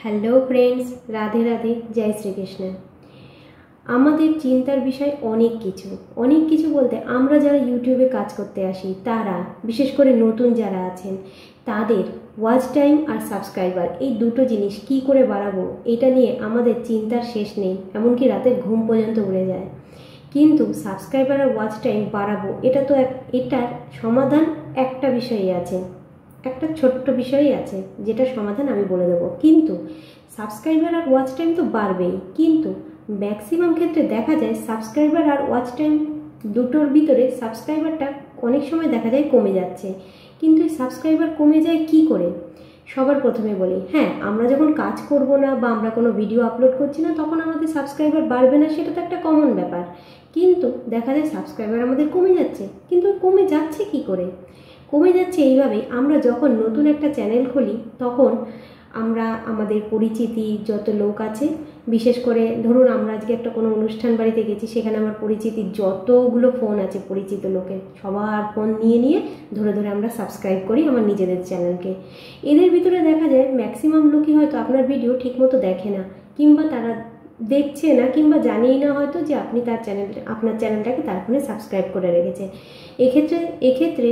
Hello friends, Radhe Radhe, জয় শ্রীকৃষ্ণ। আমাদের চিন্তার বিষয় অনেক কিছু বলতে আমরা যারা ইউটিউবে কাজ করতে আসি তারা, বিশেষ করে নতুন যারা আছেন, তাদের ওয়াচ টাইম আর সাবস্ক্রাইবার এই দুটো জিনিস কি করে বাড়াবো এটা নিয়ে আমাদের চিন্তার শেষ নেই, এমনকি রাতের ঘুম পর্যন্ত উড়ে যায়। কিন্তু সাবস্ক্রাইবার আর ওয়াচ টাইম বাড়াবো এটার সমাধান একটা বিষয়ই আছে, একটা ছোট্ট বিষয়ই আছে যেটা সমাধান আমি বলে দেবো। কিন্তু সাবস্ক্রাইবার আর ওয়াচ টাইম তো বাড়বেই, কিন্তু ম্যাক্সিমাম ক্ষেত্রে দেখা যায় সাবস্ক্রাইবার আর ওয়াচ টাইম দুটোর ভিতরে সাবস্ক্রাইবারটা অনেক সময় দেখা যায় কমে যাচ্ছে। কিন্তু এই সাবস্ক্রাইবার কমে যায় কি করে? সবার প্রথমে বলি, হ্যাঁ, আমরা যখন কাজ করব না বা আমরা কোনো ভিডিও আপলোড করছি না তখন আমাদের সাবস্ক্রাইবার বাড়বে না, সেটা তো একটা কমন ব্যাপার। কিন্তু দেখা যায় সাবস্ক্রাইবার আমাদের কমে যাচ্ছে। কিন্তু কমে যাচ্ছে কি করে? কমে যাচ্ছে এইভাবেই, আমরা যখন নতুন একটা চ্যানেল খুলি তখন আমরা আমাদের পরিচিতি যত লোক আছে, বিশেষ করে ধরুন আমরা আজকে একটা কোনো অনুষ্ঠান বাড়িতে গেছি, সেখানে আমার পরিচিতির যতগুলো ফোন আছে পরিচিত লোকের, সবার ফোন নিয়ে ধরে ধরে আমরা সাবস্ক্রাইব করি আমার নিজেদের চ্যানেলকে। এদের ভিতরে দেখা যায় ম্যাক্সিমাম লোকই হয়তো আপনার ভিডিও ঠিকমতো দেখে না, কিংবা তারা দেখছে না, কিংবা জানেই না হয়তো যে আপনি আপনার চ্যানেলটাকে তার ফোনে সাবস্ক্রাইব করে রেখেছে। এক্ষেত্রে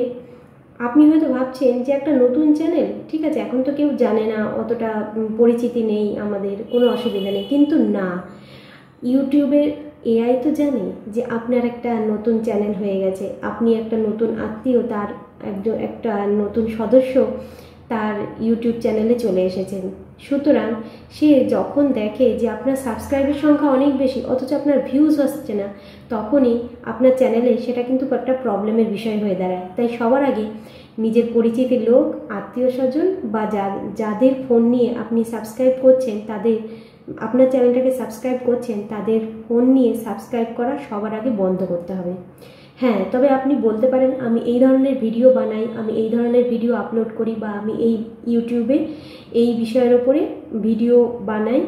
আপনি হয়তো ভাবছেন যে একটা নতুন চ্যানেল, ঠিক আছে, এখন তো কেউ জানে না, অতটা পরিচিতি নেই, আমাদের কোনো অসুবিধা নেই। কিন্তু না, ইউটিউবের এআই তো জানে যে আপনার একটা নতুন চ্যানেল হয়ে গেছে, আপনি একটা নতুন আত্মীয়, তার একটা নতুন সদস্য তার ইউটিউব চ্যানেলে চলে এসেছেন। সুতরাং সে যখন দেখে যে আপনার সাবস্ক্রাইবের সংখ্যা অনেক বেশি অথচ আপনার ভিউজ আসছে না, তখনই আপনার চ্যানেলে সেটা কিন্তু একটা প্রবলেমের বিষয় হয়ে দাঁড়ায়। তাই সবার আগে নিজের পরিচিতির লোক, আত্মীয় স্বজন বা যাদের ফোন নিয়ে আপনি সাবস্ক্রাইব করছেন, আপনার চ্যানেলটাকে সাবস্ক্রাইব করছেন, তাদের ফোন নিয়ে সাবস্ক্রাইব করা সবার আগে বন্ধ করতে হবে। হ্যাঁ, তবে আপনি বলতে পারেন আমি এই ধরনের ভিডিও বানাই, আমি এই ধরনের ভিডিও আপলোড করি, বা আমি এই ইউটিউবে এই বিষয়ের ওপরে ভিডিও বানাই।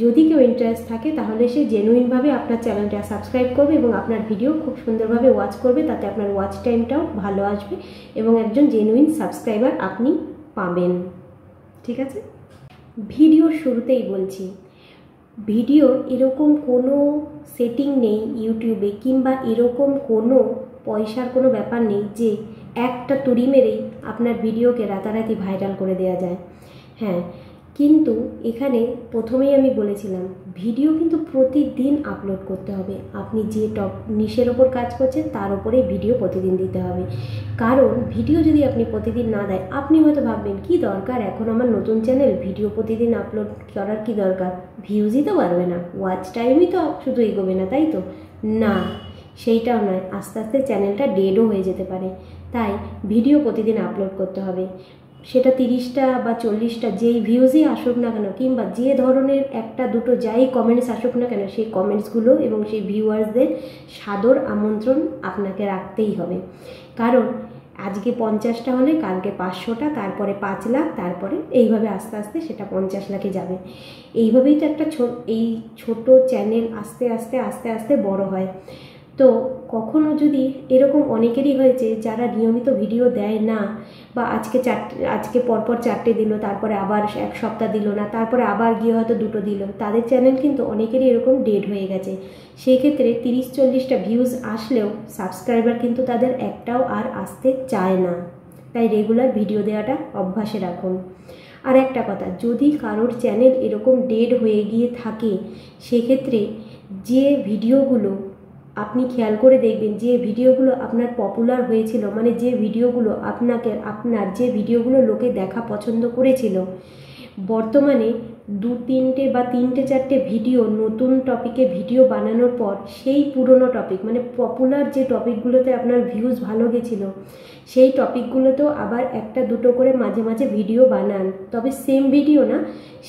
যদি কেউ ইন্টারেস্ট থাকে তাহলে সে জেনুইনভাবে আপনার চ্যানেলটা সাবস্ক্রাইব করবে এবং আপনার ভিডিও খুব সুন্দরভাবে ওয়াচ করবে, তাতে আপনার ওয়াচ টাইমটাও ভালো আসবে এবং একজন জেনুইন সাবস্ক্রাইবার আপনি পাবেন। ঠিক আছে? ভিডিওর শুরুতেই বলছি, ভিডিওর এরকম কোনো সেটিং নেই ইউটিউবে, কিংবা এরকম কোনো পয়সার কোনো ব্যাপার নেই যে একটা তুড়ি মেরেই আপনার ভিডিওকে রাতারাতি ভাইরাল করে দেওয়া যায়। হ্যাঁ, কিন্তু এখানে প্রথমেই আমি বলেছিলাম ভিডিও কিন্তু প্রতিদিন আপলোড করতে হবে। আপনি যে নিশের ওপর কাজ করছেন তার ওপরেই ভিডিও প্রতিদিন দিতে হবে। কারণ ভিডিও যদি আপনি প্রতিদিন না দেয়, আপনি হয়তো ভাববেন কি দরকার, এখন আমার নতুন চ্যানেল, ভিডিও প্রতিদিন আপলোড করার কি দরকার, ভিউজই তো বাড়বে না, ওয়াচ টাইমই তো শুধু এগোবে না, তাই তো? না, সেইটাও নয়, আস্তে আস্তে চ্যানেলটা ডেডও হয়ে যেতে পারে। তাই ভিডিও প্রতিদিন আপলোড করতে হবে। সেটা 30টা বা 40টা যেই ভিউজই আসুক না কেন, কিংবা যে ধরনের একটা দুটো যাই কমেন্টস আসুক না কেন, সেই কমেন্টসগুলো এবং সেই ভিউয়ার্সদের সাদর আমন্ত্রণ আপনাকে রাখতেই হবে। কারণ আজকে 50টা হলে কালকে 500টা, তারপরে 5 লাখ, তারপরে এইভাবে আস্তে আস্তে সেটা 50 লাখে যাবে। এইভাবেই তো একটা এই ছোট চ্যানেল আস্তে আস্তে বড় হয়। তো কখনো যদি এরকম অনেকেরই হয়েছে যারা নিয়মিত ভিডিও দেয় না, বা আজকে পরপর 4টে দিল, তারপরে আবার এক সপ্তাহ দিল না, তারপরে আবার গিয়ে হয়তো 2টো দিল, তাদের চ্যানেল কিন্তু অনেকেরই এরকম ডেড হয়ে গেছে। সেই ক্ষেত্রে 30-40টা ভিউজ আসলেও সাবস্ক্রাইবার কিন্তু তাদের একটাও আর আসতে চায় না। তাই রেগুলার ভিডিও দেওয়াটা অভ্যাসে রাখুন। আর একটা কথা, যদি কারোর চ্যানেল এরকম ডেড হয়ে গিয়ে থাকে, সেক্ষেত্রে যে ভিডিওগুলো আপনি খেয়াল করে দেখবেন, যে ভিডিওগুলো আপনার পপুলার হয়েছিল, মানে যে ভিডিওগুলো আপনার যে ভিডিওগুলো লোকে দেখা পছন্দ করেছিল, বর্তমানে 2-3টে বা 3-4টে ভিডিও নতুন টপিকে ভিডিও বানানোর পর সেই পুরনো টপিক, মানে পপুলার যে টপিকগুলোতে আপনার ভিউজ ভালো গেছিলো, সেই টপিকগুলোতেও আবার 1-2টো করে মাঝে মাঝে ভিডিও বানান। তবে সেম ভিডিও না,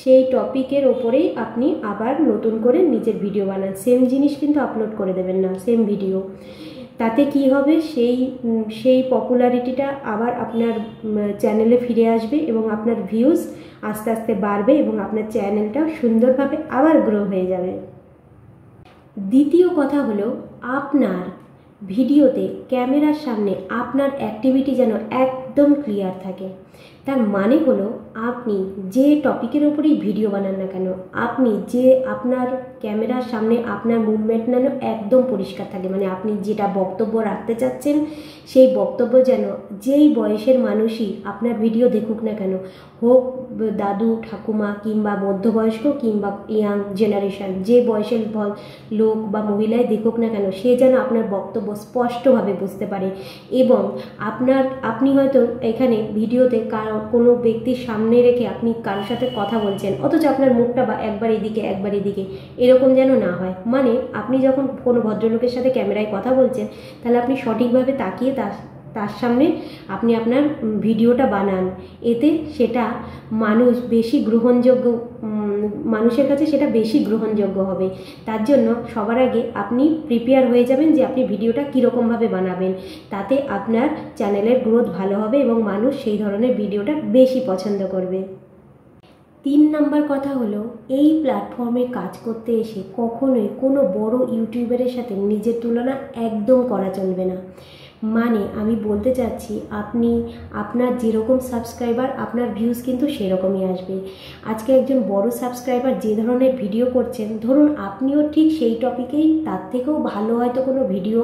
সেই টপিকের ওপরেই আপনি আবার নতুন করে নিজের ভিডিও বানান। সেম জিনিস কিন্তু আপলোড করে দেবেন না, সেম ভিডিও। তাতে কি হবে, সেই পপুলারিটিটা আবার আপনার চ্যানেলে ফিরে আসবে এবং আপনার ভিউজ আস্তে আস্তে বাড়বে এবং আপনার চ্যানেলটা সুন্দরভাবে আবার গ্রো হয়ে যাবে। দ্বিতীয় কথা হলো, আপনার ভিডিওতে ক্যামেরার সামনে আপনার অ্যাক্টিভিটি যেন একদম ক্লিয়ার থাকে। তার মানে হলো আপনি যে টপিকের ওপরেই ভিডিও বানান না কেন, আপনি যে আপনার ক্যামেরার সামনে আপনার মুভমেন্ট যেন একদম পরিষ্কার থাকে, মানে আপনি যেটা বক্তব্য রাখতে চাচ্ছেন সেই বক্তব্য যেন যেই বয়সের মানুষই আপনার ভিডিও দেখুক না কেন, হোক দাদু ঠাকুমা কিংবা মধ্যবয়স্ক কিংবা ইয়াং জেনারেশন, যে বয়সের লোক বা মহিলাই দেখুক না কেন, সে যেন আপনার বক্তব্য স্পষ্টভাবে বুঝতে পারে। এবং আপনি হয়তো এখানে ভিডিওতে কোনো ব্যক্তির সামনে রেখে আপনি কারোর সাথে কথা বলছেন, অথচ আপনার মুখটা বা একবার এদিকে এরকম যেন না হয়। মানে আপনি যখন কোনো ভদ্রলোকের সাথে ক্যামেরায় কথা বলছেন, তাহলে আপনি সঠিকভাবে তাকিয়ে তার সামনে আপনি আপনার ভিডিওটা বানান। এতে সেটা মানুষের কাছে সেটা বেশি গ্রহণযোগ্য হবে। তার জন্য সবার আগে আপনি প্রিপেয়ার হয়ে যাবেন যে আপনি ভিডিওটা কীরকমভাবে বানাবেন। তাতে আপনার চ্যানেলের গ্রোথ ভালো হবে এবং মানুষ সেই ধরনের ভিডিওটা বেশি পছন্দ করবে। 3 নম্বর কথা হলো, এই প্ল্যাটফর্মে কাজ করতে এসে কখনোই কোনো বড় ইউটিউবারের সাথে নিজের তুলনা একদম করা চলবে না। মানে আমি বলতে চাচ্ছি, আপনার যেরকম সাবস্ক্রাইবার আপনার ভিউজ কিন্তু সেরকমই আসবে। আজকে একজন বড় সাবস্ক্রাইবার যে ধরনের ভিডিও করছেন, ধরুন আপনিও ঠিক সেই টপিকেই তার থেকেও ভালো হয়তো কোনো ভিডিও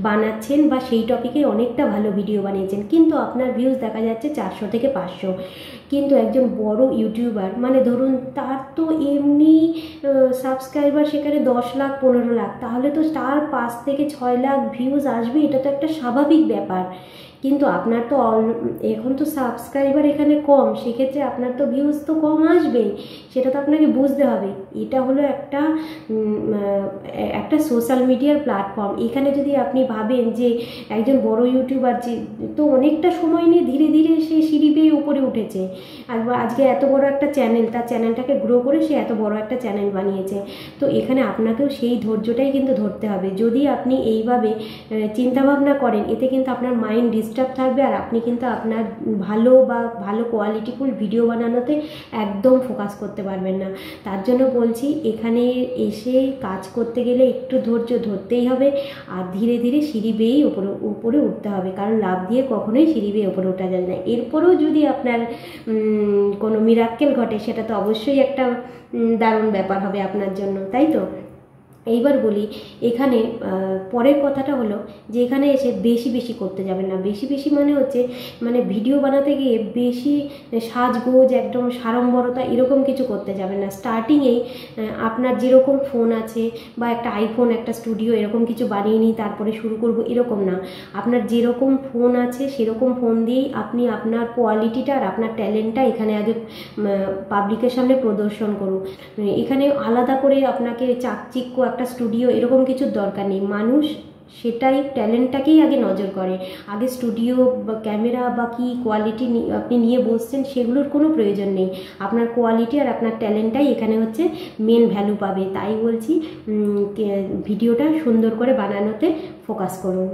বানাচ্ছেন বা সেই টপিকেই অনেকটা ভালো ভিডিও বানিয়েছেন, কিন্তু আপনার ভিউজ দেখা যাচ্ছে 400 থেকে 500। কিন্তু একজন বড় ইউটিউবার, মানে ধরুন তার তো এমনি সাবস্ক্রাইবার সেখানে 10 লাখ 15 লাখ, তাহলে তো তার 5 থেকে 6 লাখ ভিউজ আসবে, এটা তো একটা স্বাভাবিক ব্যাপার। কিন্তু আপনার তো এখন তো সাবস্ক্রাইবার এখানে কম, সেক্ষেত্রে আপনার তো ভিউজ তো কম আসবেই, সেটা তো আপনাকে বুঝতে হবে। এটা হলো একটা সোশ্যাল মিডিয়ার প্ল্যাটফর্ম। এখানে যদি আপনি ভাবেন যে একজন বড় ইউটিউবার যে তো অনেকটা সময় নিয়ে ধীরে ধীরে সে সিঁড়ি বেয়ে উপরে উঠেছে, আর আজকে এত বড় একটা চ্যানেল, তার চ্যানেলটাকে গ্রো করে সে এত বড় একটা চ্যানেল বানিয়েছে। তো এখানে আপনাকেও সেই ধৈর্যটাই কিন্তু ধরতে হবে। যদি আপনি এইভাবে চিন্তাভাবনা করেন, এতে কিন্তু আপনার মাইন্ড ডিস্টার্ব থাকবে, আর আপনি কিন্তু আপনার ভালো কোয়ালিটিফুল ভিডিও বানানোতে একদম ফোকাস করতে পারবেন না। তার জন্য বলছি, এখানে এসে কাজ করতে গেলে একটু ধৈর্য ধরতেই হবে, আর ধীরে ধীরে সিঁড়ি বেয়েই উপরে উঠতে হবে, কারণ লাফ দিয়ে কখনোই সিঁড়ি বেয়ে উপরে ওঠা যায় না। এরপরেও যদি আপনার কোনো মিরাক্কেল ঘটে, সেটা তো অবশ্যই একটা দারুণ ব্যাপার হবে আপনার জন্য, তাই তো? এইবার বলি, এখানে পরের কথাটা হলো যে এখানে এসে বেশি করতে যাবেন না। বেশি মানে ভিডিও বানাতে গিয়ে বেশি সাজগোজ, একদম সাড়ম্বরতা এরকম কিছু করতে যাবেন না। স্টার্টিংয়েই আপনার যেরকম ফোন আছে বা একটা আইফোন, একটা স্টুডিও এরকম কিছু বানিয়ে নিই তারপরে শুরু করব, এরকম না। আপনার যেরকম ফোন আছে সেরকম ফোন দিয়েই আপনি আপনার কোয়ালিটিটা আর আপনার ট্যালেন্টটা এখানে আগে পাবলিকের সামনে প্রদর্শন করুন। এখানে আলাদা করে আপনাকে চাকচিক্য একটা স্টুডিও এরকম কিছুর দরকার নেই। মানুষ সেটাই ট্যালেন্টটাকেই আগে নজর করে, আগে স্টুডিও বা ক্যামেরা বা কি কোয়ালিটি আপনি নিয়ে বসছেন সেগুলোর কোনো প্রয়োজন নেই। আপনার কোয়ালিটি আর আপনার ট্যালেন্টটাই এখানে হচ্ছে মেন ভ্যালু পাবে। তাই বলছি, ভিডিওটা সুন্দর করে বানানোতে ফোকাস করুন।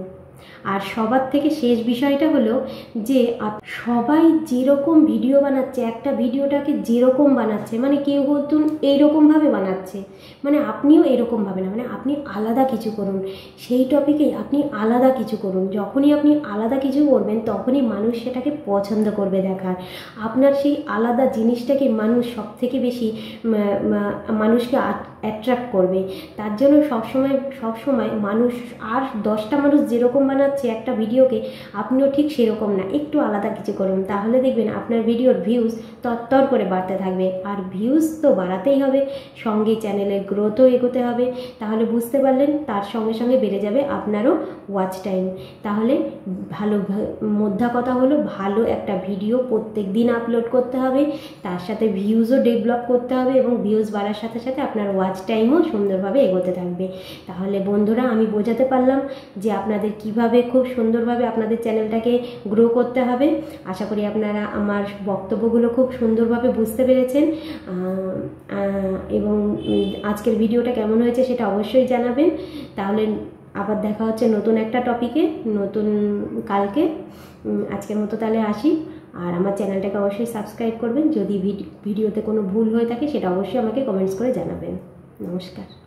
আর সবার থেকে শেষ বিষয়টা হলো যে সবাই যেরকম ভিডিও বানাচ্ছে, একটা ভিডিওটাকে যেরকম বানাচ্ছে, মানে কেউ হয়তো এইরকমভাবে বানাচ্ছে, মানে আপনিও এরকমভাবে না, মানে আপনি আলাদা কিছু করুন, সেই টপিকেই আপনি আলাদা কিছু করুন। যখনই আপনি আলাদা কিছু করবেন তখনই মানুষ সেটাকে পছন্দ করবে দেখার। আপনার সেই আলাদা জিনিসটাকে মানুষ সব থেকে বেশি মানুষকে অ্যাট্রাক্ট করবে। তার জন্য সবসময় মানুষ আর 10টা মানুষ যেরকম বানাচ্ছে একটা ভিডিওকে, আপনিও ঠিক সেরকম না, একটু আলাদা কিছু করুন। তাহলে দেখবেন আপনার ভিডিওর ভিউজ তরতর করে বাড়তে থাকবে। আর ভিউজ তো বাড়াতেই হবে, সঙ্গে চ্যানেলের গ্রোথও এগোতে হবে। তাহলে বুঝতে পারলেন, তার সঙ্গে বেড়ে যাবে আপনারও ওয়াচ টাইম। তাহলে মোদ্দা কথা হলো, ভালো একটা ভিডিও প্রত্যেক দিন আপলোড করতে হবে, তার সাথে ভিউজও ডেভেলপ করতে হবে, এবং ভিউজ বাড়ার সাথে সাথে আপনার ওয়াচ টাইমও সুন্দরভাবে এগোতে থাকবে। তাহলে বন্ধুরা, আমি বোঝাতে পারলাম যে আপনাদের কিভাবে খুব সুন্দরভাবে আপনাদের চ্যানেলটাকে গ্রো করতে হবে। আশা করি আপনারা আমার বক্তব্যগুলো খুব সুন্দরভাবে বুঝতে পেরেছেন, এবং আজকের ভিডিওটা কেমন হয়েছে সেটা অবশ্যই জানাবেন। তাহলে আবার দেখা হচ্ছে নতুন একটা টপিকে, নতুন কালকে। আজকের মতো তাহলে আসি, আর আমার চ্যানেলটাকে অবশ্যই সাবস্ক্রাইব করবেন। যদি ভিডিওতে কোনো ভুল হয়ে থাকে সেটা অবশ্যই আমাকে কমেন্টস করে জানাবেন। নমস্কার।